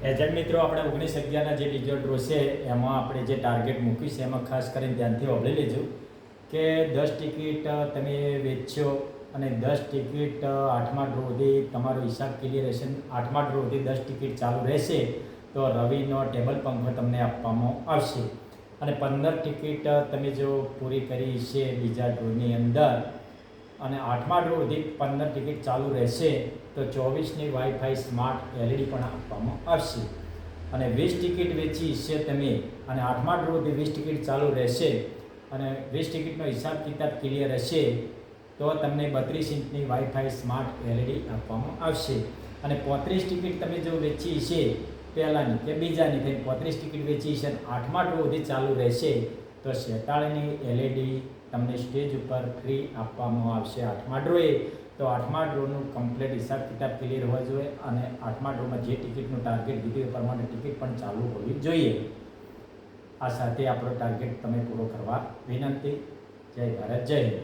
Agent મિત્રો, આપણે 19/11 જે બીજો ડ્રો છે એમાં આપણે જે ટાર્ગેટ મૂક્યું છે એમાં ખાસ કરીને ધ્યાનથી સાંભળી લેજો કે 10 ટિકિટ તમે વેચશો અને 10 ટિકિટ 8મા ડ્રો સુધી તમારો હિસાબ ક્લિયર રહેશે. 8મા ડ્રો સુધી 10 ટિકિટ ચાલુ રહેશે તો રવિનો ટેબલ પંખો તમને આપવામાં આવશે. અને 15 ટિકિટ તમે જો પૂરી કરી છે બીજા ડ્રોની અંદર અને 8મા ડ્રો સુધી 15 ટિકિટ ચાલુ રહેશે તો 24ની વાઈફાઈ સ્માર્ટ એલઈડી પણ આપવામાં આવશે. અને 20 ટિકિટ વેચી છે તમે અને 8મા ડ્રો સુધી 20 ટિકિટ ચાલુ રહેશે અને 20 ટિકિટનો હિસાબ કિતાબ ક્લિયર હશે તો તમને 32 ઇંચની વાઈફાઈ સ્માર્ટ એલઈડી આપવામાં આવશે. અને 35 ટિકિટ તમે જો વેચી છે પહેલાંની કે બીજાની થઈ 35 ટિકિટ વેચી છે અને 8મા ડ્રો સુધી ચાલુ રહેશે તો 47ની એલઈડી તમને સ્ટેજ ઉપર ફ્રી આપવામાં આવશે 8મા ડ્રોએ. તો 8મા ડ્રોનું કમ્પ્લીટ હિસાબ કિતાબ ક્લિયર હોવા જોઈએ અને 8મા ડ્રોમાં જે ટિકિટનું ટાર્ગેટ દીધું એ પ્રમાણે ટિકિટ પણ ચાલુ હોવી જોઈએ. આ સાથે આપણો ટાર્ગેટ તમે પૂરો કરવા વિનંતી. જય ભારત, જય હિન્દ.